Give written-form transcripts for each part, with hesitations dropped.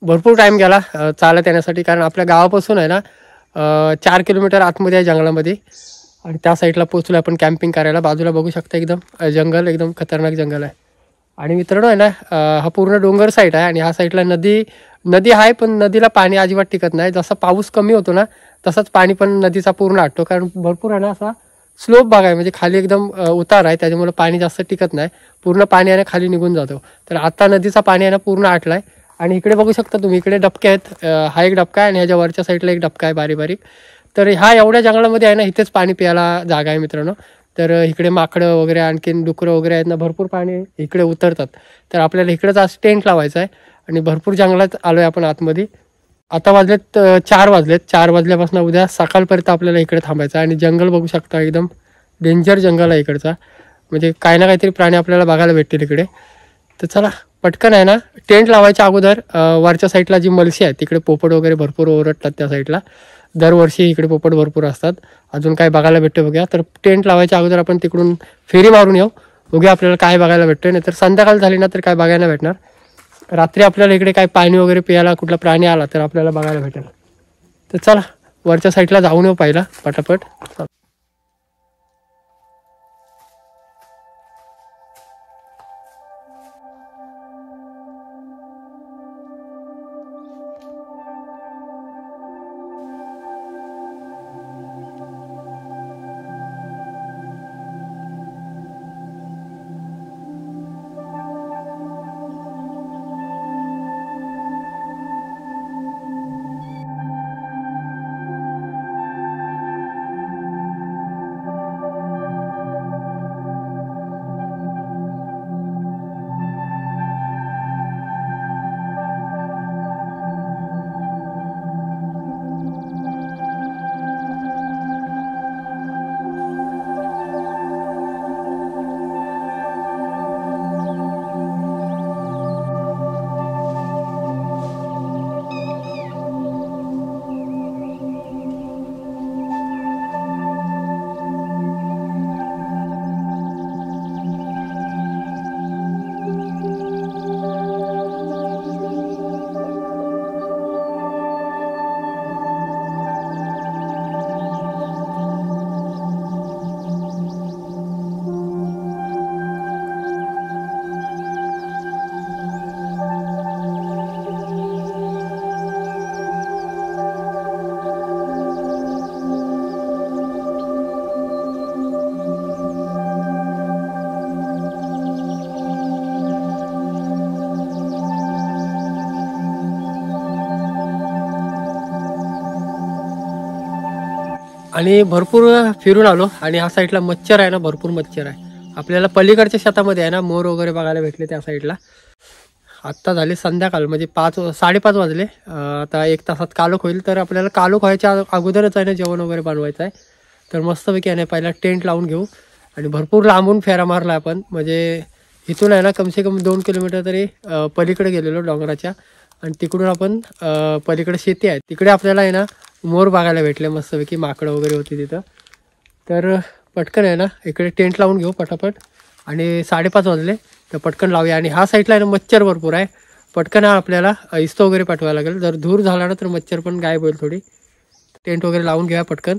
भरपूर टाईम गेला चालत येण्यासाठी, कारण आपल्या गावापासून आहे ना 4 किलोमीटर आतमध्ये आहे जंगलामध्ये. आणि त्या साईडला पोचलो आपण कॅम्पिंग करायला. बाजूला बघू शकता एकदम जंगल, एकदम खतरनाक जंगल आहे. आणि मित्रांनो आहे ना हा पूर्ण डोंगर साईड आहे आणि ह्या साईडला नदी नदी आहे, पण नदीला पाणी अजिबात टिकत नाही. जसा पाऊस कमी होतो ना तसंच पाणी पण नदीचा पूर्ण आटतो, कारण भरपूर आहे ना असा स्लोप भाग आहे, म्हणजे खाली एकदम उतार आहे, त्याच्यामुळे पाणी जास्त टिकत नाही. पूर्ण पाणी आहे ना खाली निघून जातो. तर आता नदीचा पाणी आहे ना पूर्ण आटला आहे. आणि इकडे बघू शकता तुम्ही, इकडे डबके आहेत. हा एक डबका आहे आणि ह्याच्या वरच्या साईडला एक डबका आहे बारीक बारीक. तर ह्या एवढ्या जंगलामध्ये आहे ना इथेच पाणी प्यायला जागा आहे मित्रांनो. तर इकडे माकडं वगैरे आणखीन डुकरं वगैरे आहेत ना, भरपूर पाणी इकडे उतरतात. तर आपल्याला इकडेच आज टेंट लावायचा आहे. आणि भरपूर जंगलात आलो आहे आपण आतमध्ये. आता वाजलेत 4 वाजलेत. 4 वाजल्यापासून उद्या सकाळपर्यंत आपल्याला इकडे थांबायचं आहे. आणि जंगल बघू शकता, एकदम डेंजर जंगल आहे इकडचा. म्हणजे काही ना काहीतरी प्राणी आपल्याला बघायला भेटतील इकडे. तर चला पटकन आहे ना टेंट लावायच्या अगोदर वरच्या साईडला जी मलशी आहे तिकडे पोपट वगैरे भरपूर ओरडतात त्या साईडला. दरवर्षी इकडे पोपट भरपूर असतात. अजून काय बघायला भेटतं बघूया. तर टेंट लावायच्या अगोदर आपण तिकडून फेरी मारून येऊ, बघूया आपल्याला काय बघायला भेटतंय. नाही तर संध्याकाळ झाली ना तर काय बघायला भेटणार. रात्री आपल्याला इकडे काय पाणी वगैरे प्यायला कुठला प्राणी आला तर आपल्याला बघायला भेटेल. तर चला वरच्या साईडला जाऊन येऊ पहिला पटापट. आणि भरपूर फिरून आलो. आणि ह्या साईडला मच्छर आहे ना, भरपूर मच्छर आहे. आपल्याला पलीकडच्या शेतामध्ये आहे ना मोर वगैरे बघायला भेटले त्या साईडला. आत्ता झाले संध्याकाळ, म्हणजे 5 साडेपाच वाजले. आता 1 तासात कालोख होईल. तर आपल्याला कालोख व्हायच्या अगोदरच आहे ना जेवण वगैरे बनवायचं आहे. तर मस्तपैकी आहे ना पहिला टेंट लावून घेऊ. आणि भरपूर लांबून फेरा मारला आपण, म्हणजे इथून आहे ना कमसे कम 2 किलोमीटर तरी पलीकडे गेलेलो डोंगराच्या. आणि तिकडून आपण पलीकडे शेती आहे तिकडे आपल्याला आहे ना मोर बघायला भेटले मस्तपैकी. माकडं वगैरे होती तिथं. तर पटकन आहे ना इकडे टेंट लावून घेऊ पटापट. आणि 5:30 वाजले तर पटकन लावूया. आणि हा साईडला आहे ना मच्छर भरपूर आहे. पटकन आपल्याला इस्तो वगैरे पाठवायला लागेल. जर धूर झाला ना तर मच्छर पण गायब होईल थोडी. टेंट वगैरे लावून घ्या पटकन.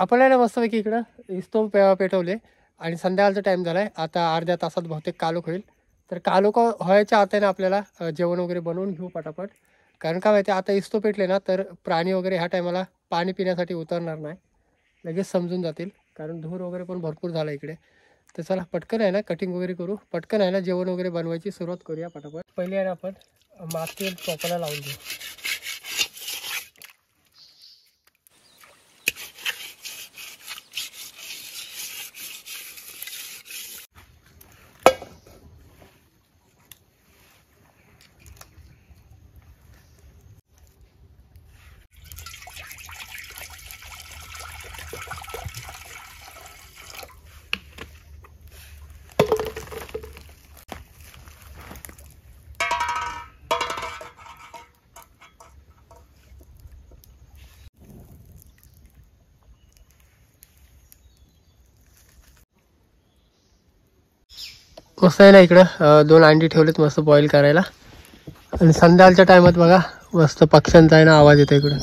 आपल्याला मस्तपैकी इकडं इस्तव पेटवले आणि संध्याकाळचा टाईम झाला आहे. आता अर्ध्या तासात बहुतेक कालोख होईल. तर कालोख व्हायच्या आता ना आपल्याला जेवण वगैरे बनवून घेऊ पटापट. कारण काय माहिती आता इस्तव पेटले ना तर प्राणी वगैरे ह्या टायमाला पाणी पिण्यासाठी उतरणार नाही, लगेच समजून जातील. कारण धूर वगैरे पण भरपूर झाला इकडे. तर चला पटकन आहे ना कटिंग वगैरे करू, पटकन आहे ना जेवण वगैरे बनवायची सुरुवात करूया पटापट. पहिले आहे ना आपण माती टोपाला लावून देऊ. मस्त आहे ना इकडं 2 अंडी ठेवलेत मस्त बॉईल करायला. आणि संध्याकाळच्या टायमात बघा मस्त पक्ष्यांचा आहे ना आवाज येतो इकडं.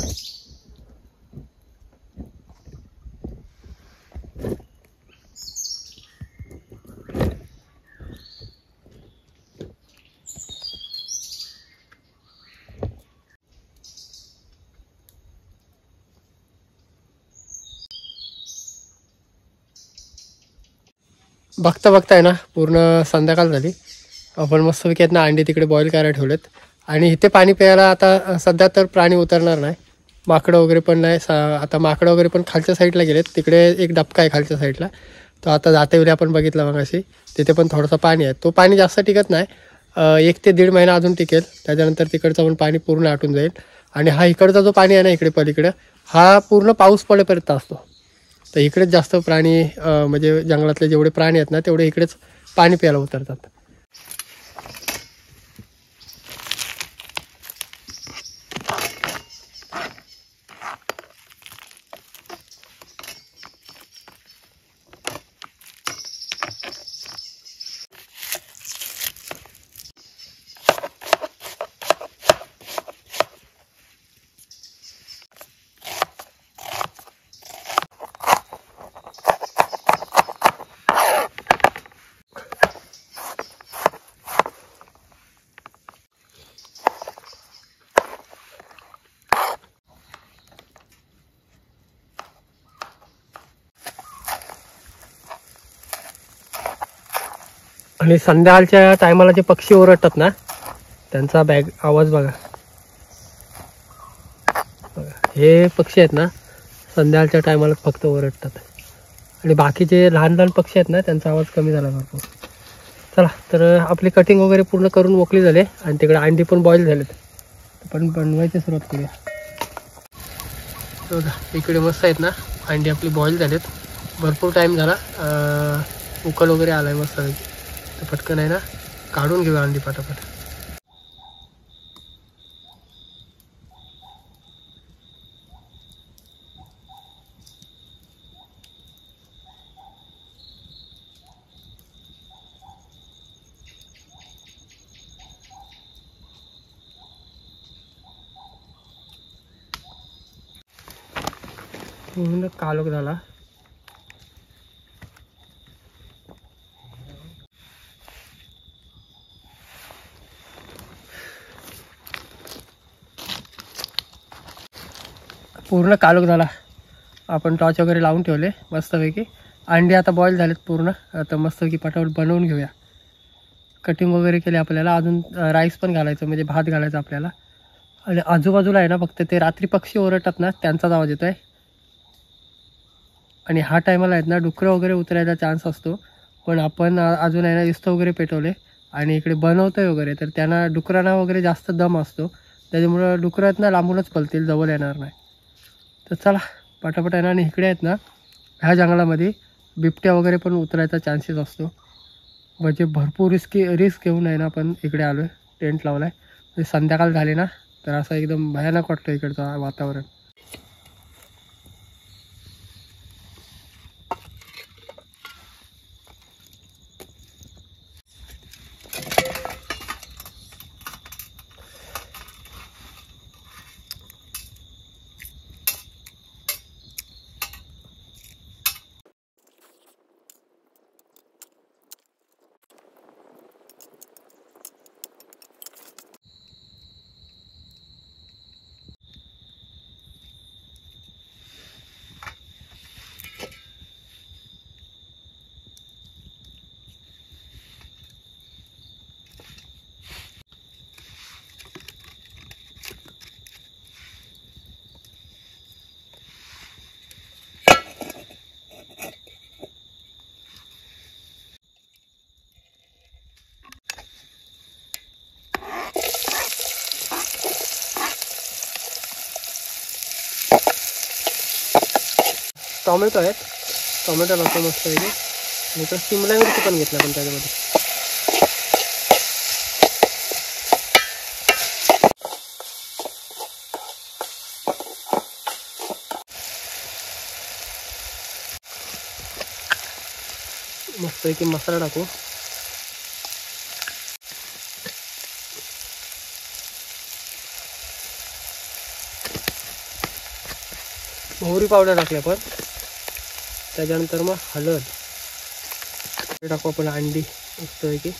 बघता बघता आहे ना पूर्ण संध्याकाळ झाली. आपण मस्तपैकी आहेत ना अंडी तिकडे बॉईल करायला ठेवलेत. आणि इथे पाणी प्यायला आता सध्या तर प्राणी उतरणार नाही, माकडं वगैरे पण नाही. आता माकडं वगैरे पण खालच्या साईडला गेलेत. तिकडे एक डबका आहे खालच्या साईडला, तो आता जाते वेळी आपण बघितला मग अशी. तिथे पण थोडंसं पाणी आहे, तो पाणी जास्त टिकत नाही, 1 ते 1.5 महिना अजून टिकेल. त्याच्यानंतर तिकडचं पण पाणी पूर्ण आटून जाईल. आणि हा इकडचा जो पाणी आहे ना इकडे पलीकडं, हा पूर्ण पाऊस पडेपर्यंत असतो. तर इकडेच जास्त प्राणी म्हणजे जंगलातले जेवढे प्राणी आहेत ना तेवढे इकडेच पाणी प्यायला उतरतात. आणि संध्याकाळच्या टायमाला जे पक्षी ओरडतात ना त्यांचा आवाज बघा. हे पक्षी आहेत ना संध्याकाळच्या टायमाला फक्त ओरडतात. आणि बाकीचे लहान लहान पक्षी आहेत ना त्यांचा आवाज कमी झाला भरपूर. चला तर आपली कटिंग वगैरे पूर्ण करून मोकळी झाली आणि तिकडे अंडी पण बॉईल झालेत. पण बनवायची सुरुवात करूया. बघा इकडे मस्त आहेत ना अंडी आपली बॉईल झालेत. भरपूर टाईम झाला, उकल वगैरे आलाय मस्त. तर पटकन आहे ना काढून घेऊया अंडी पटापट. पूर्ण कालोख झाला. पूर्ण कालोख झाला. आपण टॉर्च वगैरे लावून ठेवले मस्तपैकी. अंडी आता बॉईल झालेत पूर्ण. आता मस्तपैकी पटापट बनवून घेऊया. कटिंग वगैरे केले. आपल्याला अजून राईस पण घालायचं म्हणजे भात घालायचा आपल्याला. आणि आजूबाजूला आहे ना फक्त ते रात्री पक्षी ओरडतात ना त्यांचाच आवाज येतो आहे. आणि हा टायमाला आहेत ना डुकरं वगैरे उतरायचा चान्स असतो. पण आपण अजून आहे ना इस्तव वगैरे पेटवले आणि इकडे बनवतोय वगैरे, तर त्यांना डुकरांना वगैरे जास्त दम असतो. त्याच्यामुळं डुकरं आहेत ना लांबूनच पळतील, जवळ येणार नाही. तर चला पटापट आहे ना. आणि इकडे आहेत ना ह्या जंगलामध्ये बिबट्या वगैरे पण उतरायचा चान्सेस असतो. म्हणजे भरपूर रिस्क घेऊन आहे ना आपण इकडे आलो आहे, टेंट लावला आहे. म्हणजे संध्याकाळ झाली ना तर असं एकदम भयानक वाटतं इकडचं वातावरण. टोमॅटो आहेत, टोमॅटो लागतो मस्त पैकी. आणि इकडं शिमला मिरची पण घेतला पण त्याच्यामध्ये. मस्त पैकी मसाला टाकू. मोहरी पावडर टाकली आपण. त्याच्यानंतर मग हळद टाकू आपण. अंडी मस्तपैकी.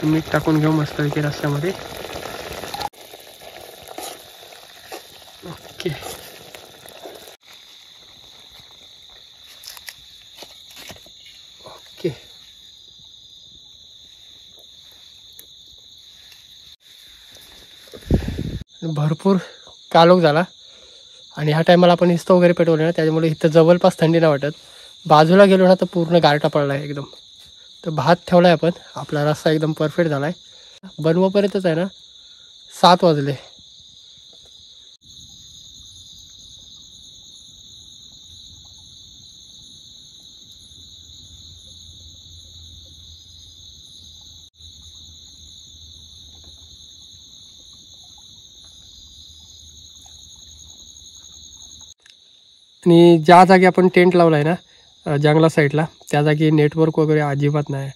मीठ टाकून घेऊ मस्त पैकी रस्त्यामध्ये. ओके. ओके. भरपूर कालोख झाला आणि ह्या टायमाला आपण इस्त वगैरे पेटवले ना, त्याच्यामुळे इथं जवळपास थंडी नाही वाटत. बाजूला गेलो ना तर पूर्ण गारठा पडला आहे एकदम. तर भात ठेवला आहे आपण. आपला रस्सा एकदम परफेक्ट झाला आहे. बनवपर्यंतच आहे ना 7 वाजले. आणि ज्या जागी आपण टेंट लावला आहे ना जंगला साईडला, त्या जागी नेटवर्क वगैरे अजिबात नाही.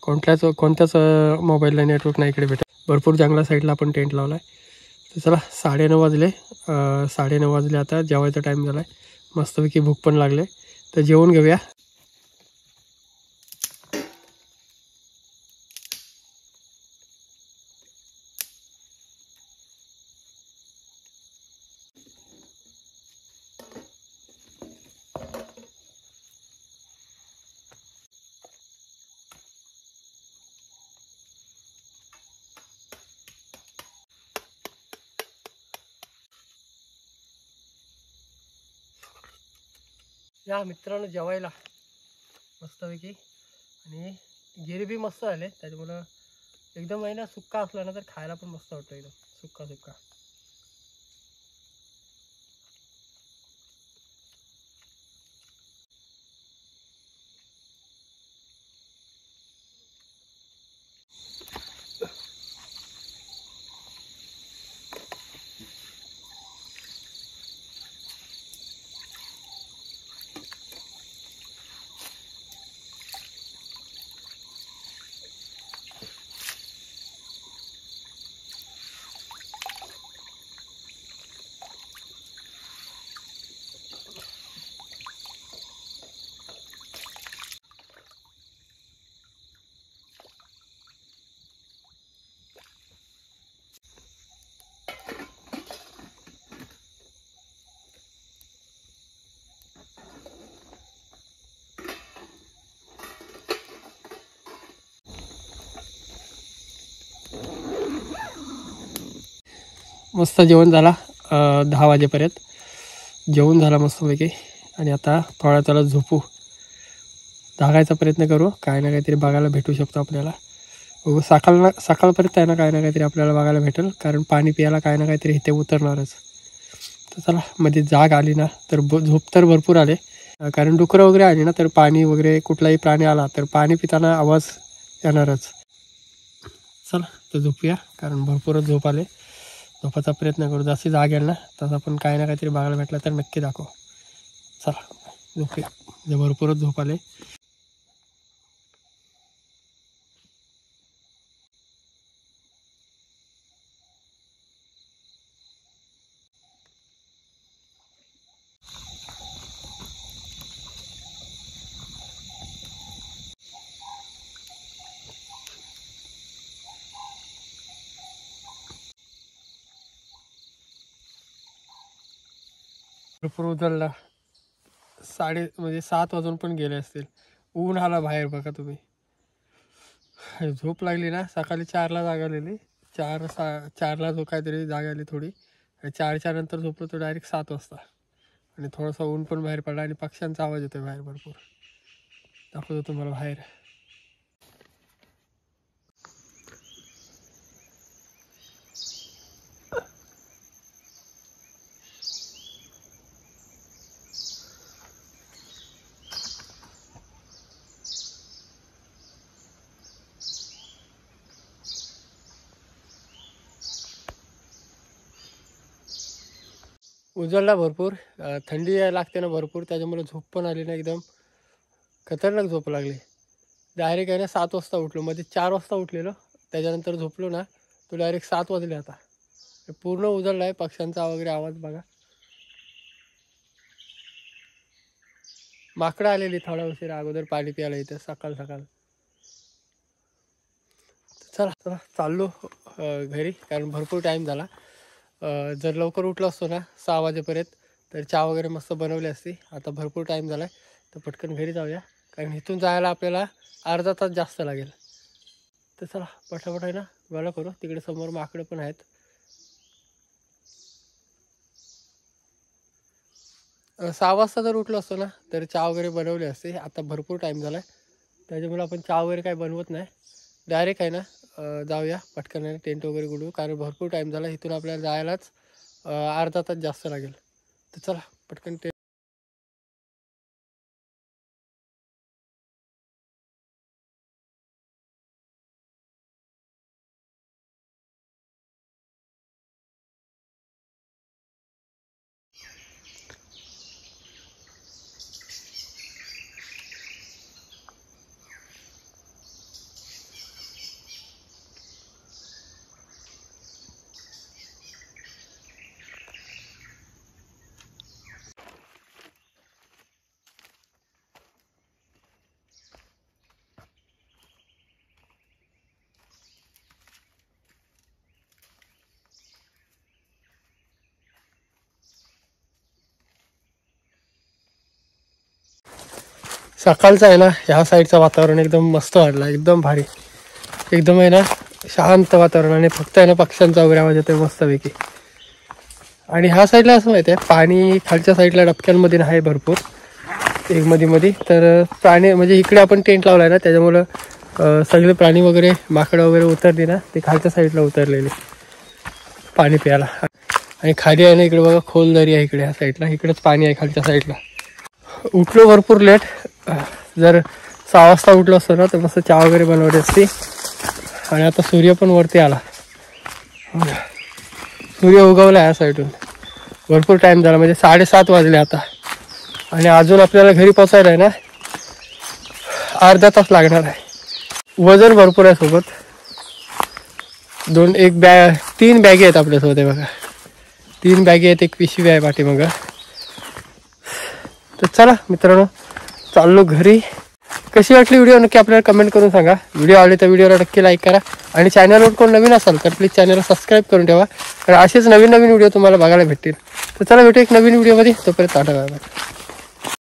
कोणत्याच मोबाईलला नेटवर्क नाही इकडे भेटत. भरपूर जंगला साईडला आपण टेंट लावला आहे. तर चला 9:30 वाजले. 9:30 वाजले. आता जेवायचा टाईम झाला आहे. मस्तपैकी भूक पण लागले. तर जेवून घेऊया. या मित्रांनो जेवायला मस्तपैकी. आणि गिरबी मस्त आले, त्याच्यामुळं एकदम आहे ना सुक्का असला ना तर खायला पण मस्त वाटतं. एकदम सुक्का सुक्का. मस्त जेवण झाला. 10 वाजेपर्यंत जेवण झाला मस्तपैकी. आणि आता थोडा त्याला झोपू, जागायचा प्रयत्न करू. काय ना काहीतरी बघायला भेटू शकतो आपल्याला. बघू सकाळपर्यंत आहे ना काय ना काहीतरी आपल्याला बघायला भेटेल. कारण पाणी प्यायला काय ना काहीतरी इथे उतरणारच. तर चला मध्ये जाग आली ना तर झोप तर भरपूर आले. कारण डुकरं वगैरे आली ना तर पाणी वगैरे कुठलाही प्राणी आला तर पाणी पिताना आवाज येणारच. चला तर झोपूया, कारण भरपूरच झोप आले. झोपायचा प्रयत्न करू. जशी जाग येईल ना तसं आपण काही ना काहीतरी बघायला भेटलं तर नक्की दाखव. चला झोपूया, भरपूरच झोप आले. भरपूर उजळला. 7 वाजून पण गेले असतील. ऊन आला बाहेर बघा तुम्ही. झोप लागली ना, सकाळी 4ला जाग आलेली, 4ला जो काहीतरी जाग आली थोडी, 4च्या नंतर झोपलो तो डायरेक्ट 7 वाजता. आणि थोडासा ऊन पण बाहेर पडला आणि पक्ष्यांचा आवाज येतो बाहेर भरपूर. दाखवतो तुम्हाला बाहेर. उजळला भरपूर, थंडी लागते ना भरपूर, त्याच्यामुळे झोप पण आली ना, एकदम खतरनाक झोप लागली. डायरेक्ट आहे ना 7 वाजता उठलो, मध्ये 4 वाजता उठलेलो, त्याच्यानंतर झोपलो ना तो डायरेक्ट 7 वाजले. आता पूर्ण उजळला आहे. पक्ष्यांचा वगैरे आवाज बघा. माकडं आलेली थोडा उशीर अगोदर पाणी प्यायला इथं सकाळ सकाळ. चला चला चाललो घरी, कारण भरपूर टाईम झाला. जर लवकर उठलो असतो ना 6 वाजेपर्यंत तर चहा वगैरे मस्त बनवली असती. आता भरपूर टाईम झाला आहे तर पटकन घरी जाऊया, कारण इथून जायला आपल्याला अर्धा तास जास्त लागेल. तर चला पटापट आहे ना गोळा करू. तिकडे समोर माकडं पण आहेत. 6 वाजता जर उठलो असतो ना तर चहा वगैरे बनवली असते. आता भरपूर टाईम झाला आहे त्याच्यामुळे आपण चहा वगैरे काही बनवत नाही. डायरेक्ट आहे ना जाऊया पटकन आहे, टेंट वगैरे गुडू, कारण भरपूर टाईम झाला. इथून आपल्याला जायलाच अर्धा तास जास्त लागेल. तर चला पटकन सकाळचं आहे ना ह्या साईडचं वातावरण एकदम मस्त वाटलं, एकदम भारी, एकदम आहे ना शांत वातावरण. आणि फक्त आहे ना पक्ष्यांचा वगैरे आवाज येतो मस्तपैकी. आणि ह्या साईडला असं माहिती आहे पाणी खालच्या साईडला डबक्यांमध्ये आहे भरपूर एक मध्ये. तर प्राणी म्हणजे इकडे आपण टेंट लावला आहे ना त्याच्यामुळं सगळे प्राणी वगैरे माकडं वगैरे उतरली ना ते खालच्या साईडला उतरलेले पाणी प्यायला. आणि खाली आहे ना इकडे बघा खोल दरी आहे इकडे ह्या साईडला, इकडेच पाणी आहे खालच्या साईडला. उठलो भरपूर लेट, जर 6 वाजता उठलो असतो ना तर मस्त चहा वगैरे बनवली असती. आणि आता सूर्य पण वरती आला, सूर्य उगवला या साईडून. भरपूर टाईम झाला, म्हणजे 7:30 वाजले आता. आणि अजून आपल्याला घरी पोचायला आहे ना अर्धा तास लागणार आहे. वजन भरपूर आहे सोबत, 3 बॅगे आहेत आपल्यासोबत आहे बघा. 3 बॅगे आहेत, एक पिशवी आहे पाठीमागं. तर चला मित्रांनो चाललो घरी. कशी वाटली व्हिडिओ नक्की आपल्याला कमेंट करून सांगा. व्हिडिओ आवडले तर व्हिडिओला नक्की लाईक करा. आणि चॅनलवर कोण नवीन असाल तर प्लीज चॅनलला सबस्क्राईब करून ठेवा, कारण असेच नवीन व्हिडिओ तुम्हाला बघायला भेटतील. तर चला भेटू एक नवीन व्हिडिओमध्ये. तोपर्यंत टाटा बाय बाय.